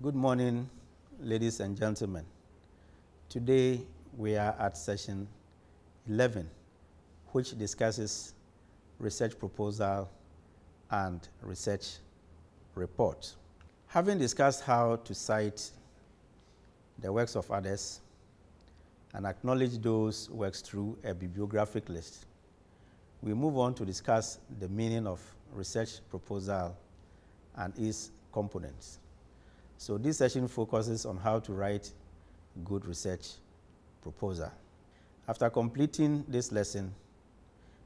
Good morning, ladies and gentlemen. Today we are at session 11, which discusses research proposal and research report. Having discussed how to cite the works of others and acknowledge those works through a bibliographic list, we move on to discuss the meaning of research proposal and its components. So this session focuses on how to write good research proposal. After completing this lesson,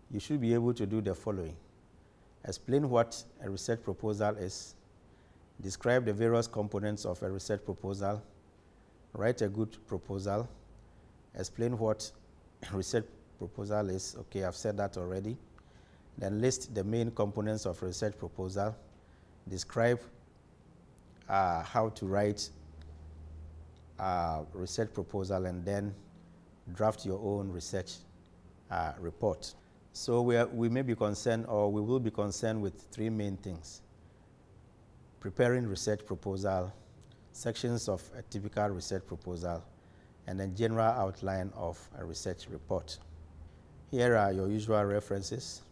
you should be able to do the following: explain what a research proposal is, describe the various components of a research proposal, write a good proposal, explain what a research proposal is. Okay, I've said that already. Then list the main components of a research proposal, describe how to write a research proposal, and then draft your own research report. So we may be concerned, or we will be concerned with three main things: preparing research proposal, sections of a typical research proposal, and then general outline of a research report. Here are your usual references.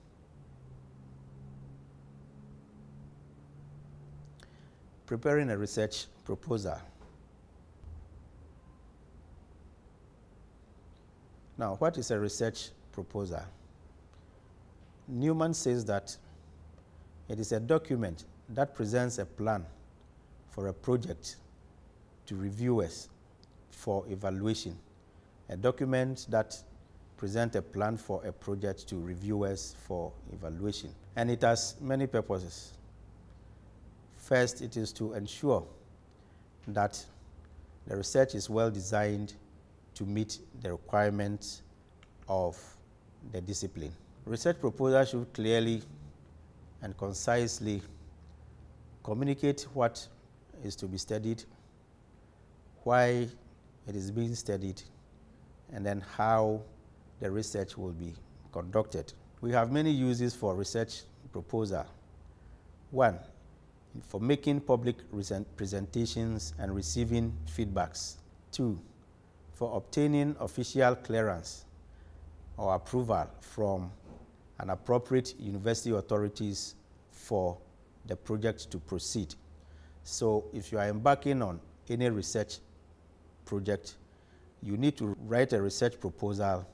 Preparing a research proposal. Now, what is a research proposal? Newman says that it is a document that presents a plan for a project to reviewers for evaluation. A document that presents a plan for a project to reviewers for evaluation. And it has many purposes. First, it is to ensure that the research is well designed to meet the requirements of the discipline. Research proposal should clearly and concisely communicate what is to be studied, why it is being studied, and then how the research will be conducted. We have many uses for research proposal. One, for making public presentations and receiving feedbacks. Two, for obtaining official clearance or approval from an appropriate university authorities for the project to proceed. So if you are embarking on any research project, you need to write a research proposal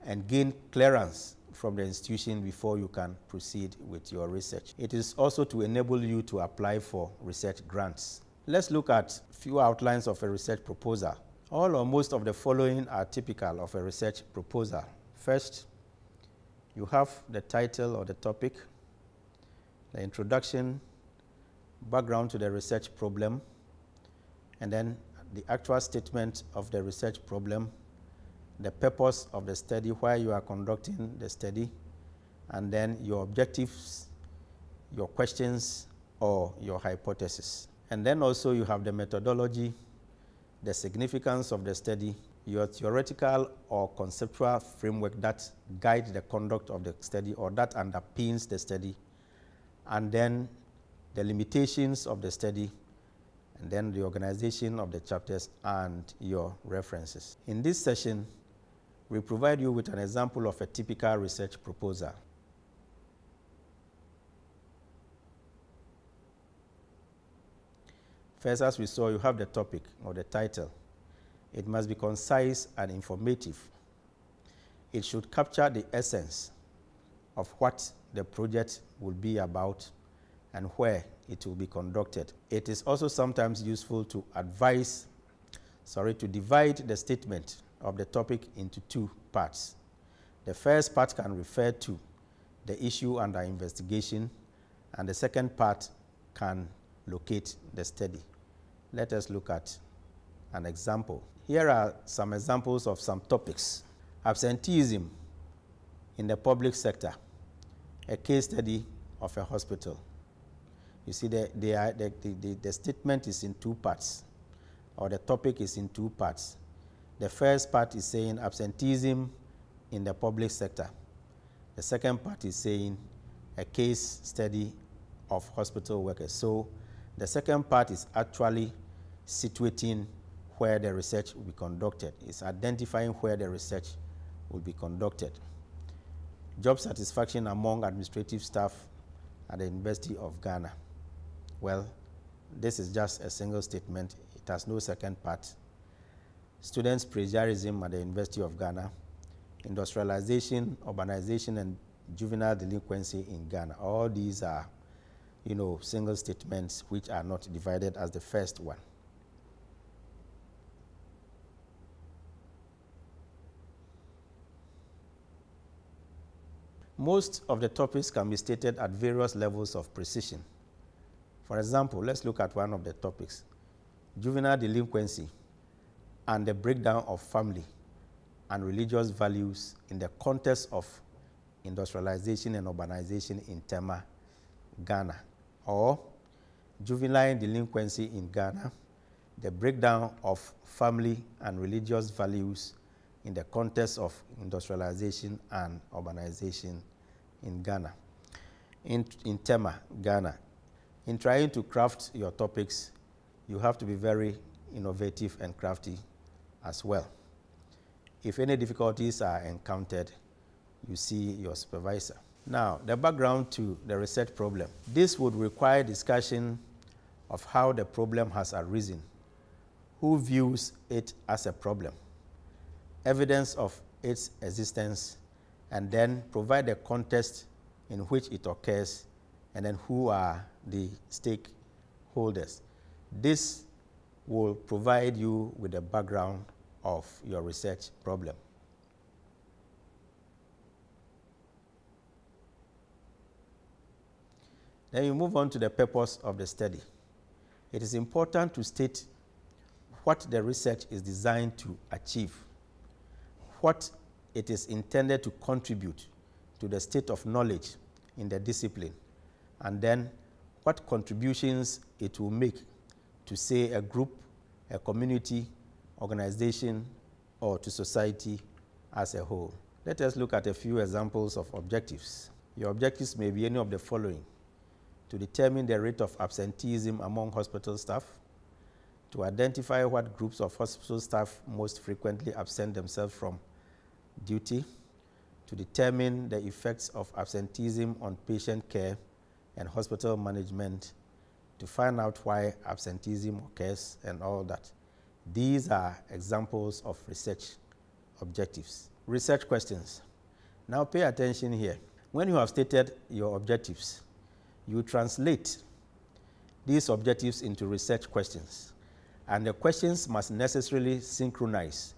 and gain clearance from the institution before you can proceed with your research. It is also to enable you to apply for research grants. Let's look at a few outlines of a research proposal. All or most of the following are typical of a research proposal. First, you have the title or the topic, the introduction, background to the research problem, and then the actual statement of the research problem, the purpose of the study, why you are conducting the study, and then your objectives, your questions, or your hypothesis. And then also you have the methodology, the significance of the study, your theoretical or conceptual framework that guides the conduct of the study or that underpins the study, and then the limitations of the study, and then the organization of the chapters and your references. In this session, we provide you with an example of a typical research proposal. First, as we saw, you have the topic or the title. It must be concise and informative. It should capture the essence of what the project will be about and where it will be conducted. It is also sometimes useful to divide the statement of the topic into two parts. The first part can refer to the issue under investigation, and the second part can locate the study. Let us look at an example. Here are some examples of some topics. Absenteeism in the public sector, a case study of a hospital. You see, the statement is in two parts, or the topic is in two parts. The first part is saying absenteeism in the public sector. The second part is saying a case study of hospital workers. So the second part is actually situating where the research will be conducted. It's identifying where the research will be conducted. Job satisfaction among administrative staff at the University of Ghana. Well, this is just a single statement. It has no second part. Students' plagiarism at the University of Ghana. Industrialization, urbanization, and juvenile delinquency in Ghana. All these are, single statements which are not divided as the first one. Most of the topics can be stated at various levels of precision. For example, let's look at one of the topics, juvenile delinquency and the breakdown of family and religious values in the context of industrialization and urbanization in Tema, Ghana, or juvenile delinquency in Ghana, the breakdown of family and religious values in the context of industrialization and urbanization in Ghana. In Tema, Ghana, in trying to craft your topics, you have to be very innovative and crafty as well. If any difficulties are encountered, you see your supervisor. Now, the background to the research problem. This would require discussion of how the problem has arisen, who views it as a problem, evidence of its existence, and then provide the context in which it occurs, and then who are the stakeholders. This will provide you with a background of your research problem. Then you move on to the purpose of the study. It is important to state what the research is designed to achieve, what it is intended to contribute to the state of knowledge in the discipline, and then what contributions it will make to, say, a group, a community, organization, or to society as a whole. Let us look at a few examples of objectives. Your objectives may be any of the following: to determine the rate of absenteeism among hospital staff, to identify what groups of hospital staff most frequently absent themselves from duty, to determine the effects of absenteeism on patient care and hospital management, to find out why absenteeism occurs, and all that. These are examples of research objectives. Research questions. Now pay attention here. When you have stated your objectives, you translate these objectives into research questions, and the questions must necessarily synchronize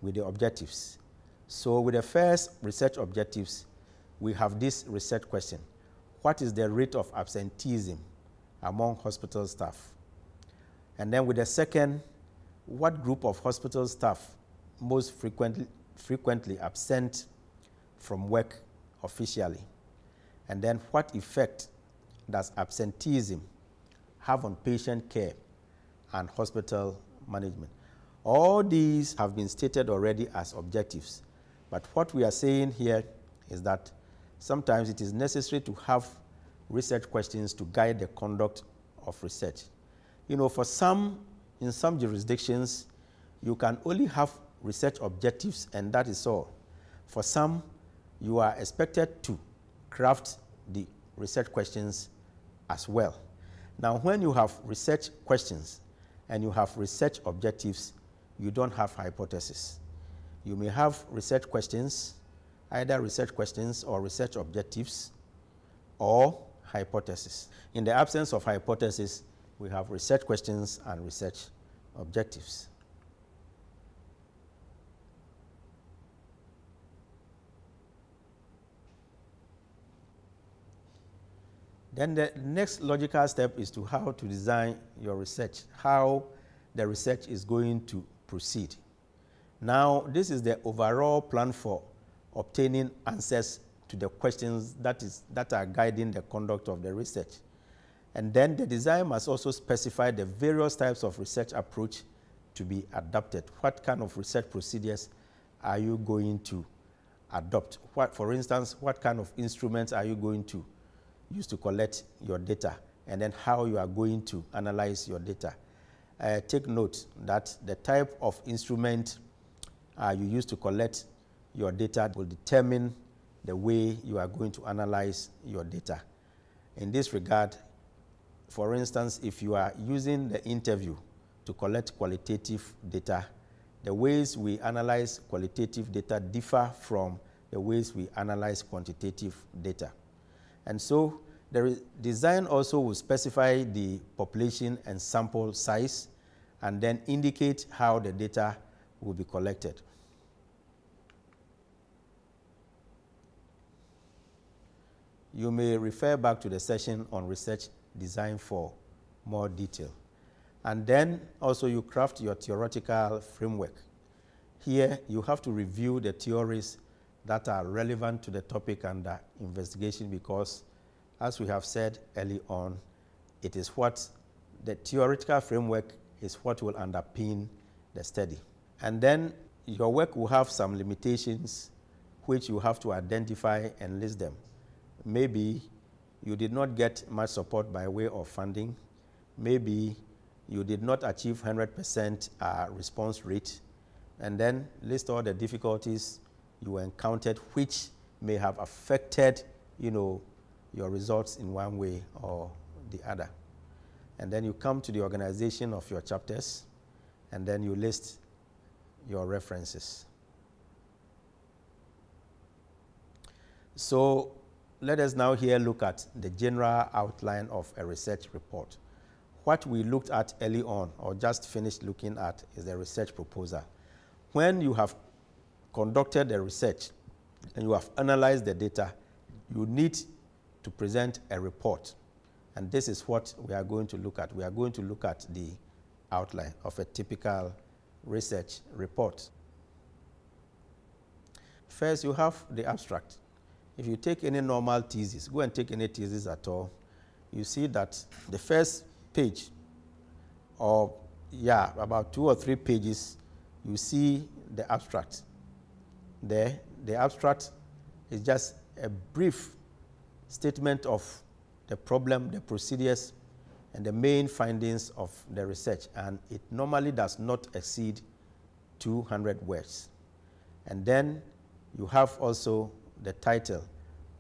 with the objectives. So with the first research objectives, we have this research question: what is the rate of absenteeism among hospital staff? And then with the second, what group of hospital staff most frequently absent from work officially? And then what effect does absenteeism have on patient care and hospital management? All these have been stated already as objectives, but what we are saying here is that sometimes it is necessary to have research questions to guide the conduct of research. In some jurisdictions, you can only have research objectives and that is all. For some, you are expected to craft the research questions as well. Now, when you have research questions and you have research objectives, you don't have hypothesis. You may have research questions, either research questions or research objectives, or hypothesis. In the absence of hypothesis, we have research questions and research objectives. Then the next logical step is to how to design your research, how the research is going to proceed. Now, this is the overall plan for obtaining answers to the questions that are guiding the conduct of the research. And then the design must also specify the various types of research approach to be adopted. What kind of research procedures are you going to adopt? For instance, what kind of instruments are you going to use to collect your data, and then how you are going to analyze your data. take note that the type of instrument you use to collect your data will determine the way you are going to analyze your data. In this regard, for instance, if you are using the interview to collect qualitative data, the ways we analyze qualitative data differ from the ways we analyze quantitative data. And so the design also will specify the population and sample size and then indicate how the data will be collected. You may refer back to the session on research design for more detail. And then also you craft your theoretical framework. Here you have to review the theories that are relevant to the topic under investigation because, as we have said early on, it is what the theoretical framework is what will underpin the study. And then your work will have some limitations which you have to identify and list them. Maybe you did not get much support by way of funding. Maybe you did not achieve 100% response rate. And then list all the difficulties you encountered which may have affected, your results in one way or the other. And then you come to the organization of your chapters, and then you list your references. So let us now here look at the general outline of a research report. What we looked at early on, or just finished looking at, is the research proposal. When you have conducted the research and you have analyzed the data, you need to present a report. And this is what we are going to look at. We are going to look at the outline of a typical research report. First, you have the abstract. If you take any normal thesis, go and take any thesis at all, you see that the first page, or about 2 or 3 pages, you see the abstract. There, the abstract is just a brief statement of the problem, the procedures, and the main findings of the research, and it normally does not exceed 200 words. And then you have also the title,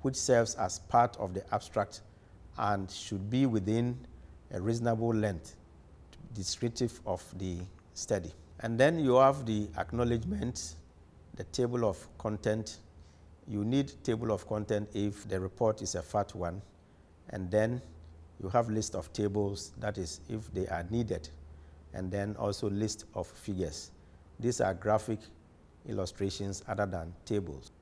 which serves as part of the abstract and should be within a reasonable length, descriptive of the study. And then you have the acknowledgement, the table of content. You need table of content if the report is a fat one. And then you have list of tables, that is if they are needed. And then also list of figures. These are graphic illustrations other than tables.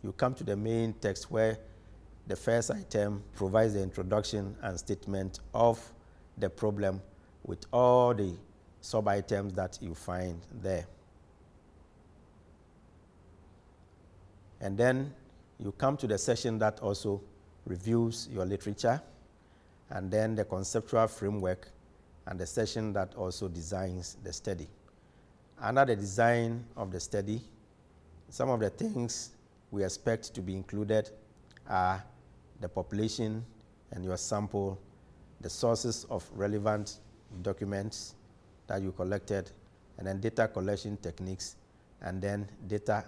You come to the main text where the first item provides the introduction and statement of the problem with all the sub-items that you find there. And then you come to the section that also reviews your literature, and then the conceptual framework, and the section that also designs the study. Under the design of the study, some of the things we expect to be included are the population and your sample, the sources of relevant documents that you collected, and then data collection techniques, and then data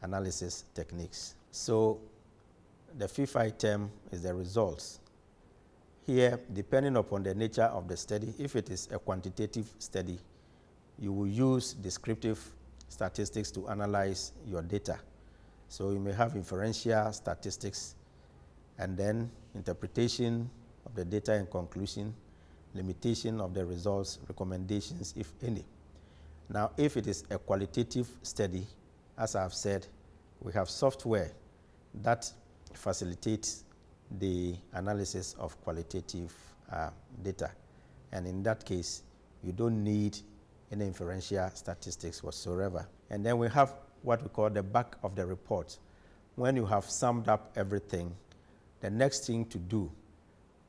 analysis techniques. So the fifth item is the results. Here, depending upon the nature of the study, if it is a quantitative study, you will use descriptive statistics to analyze your data. So you may have inferential statistics, and then interpretation of the data and conclusion, limitation of the results, recommendations, if any. Now, if it is a qualitative study, as I've said, we have software that facilitates the analysis of qualitative data. And in that case, you don't need any inferential statistics whatsoever. And then we have what we call the back of the report. When you have summed up everything, the next thing to do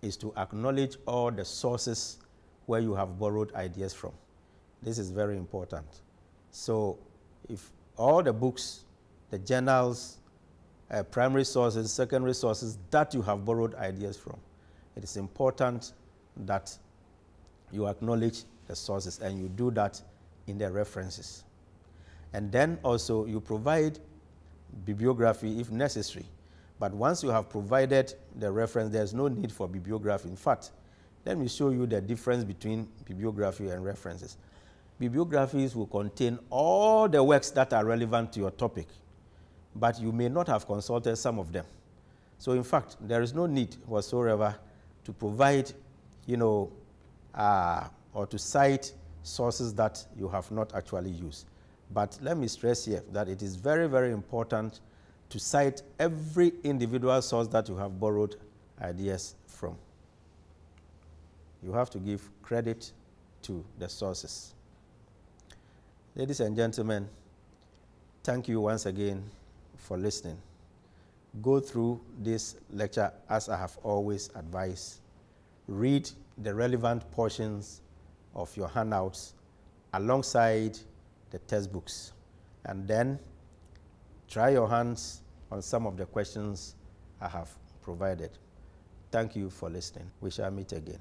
is to acknowledge all the sources where you have borrowed ideas from. This is very important. So if all the books, the journals, primary sources, secondary sources that you have borrowed ideas from, it is important that you acknowledge the sources, and you do that in the references. And then also you provide bibliography if necessary. But once you have provided the reference, there's no need for bibliography. In fact, let me show you the difference between bibliography and references. Bibliographies will contain all the works that are relevant to your topic, but you may not have consulted some of them. So in fact, there is no need whatsoever to provide, or to cite sources that you have not actually used. But let me stress here that it is very, very important to cite every individual source that you have borrowed ideas from. You have to give credit to the sources. Ladies and gentlemen, thank you once again for listening. Go through this lecture as I have always advised. Read the relevant portions of your handouts alongside the textbooks, and then try your hands on some of the questions I have provided. Thank you for listening. We shall meet again.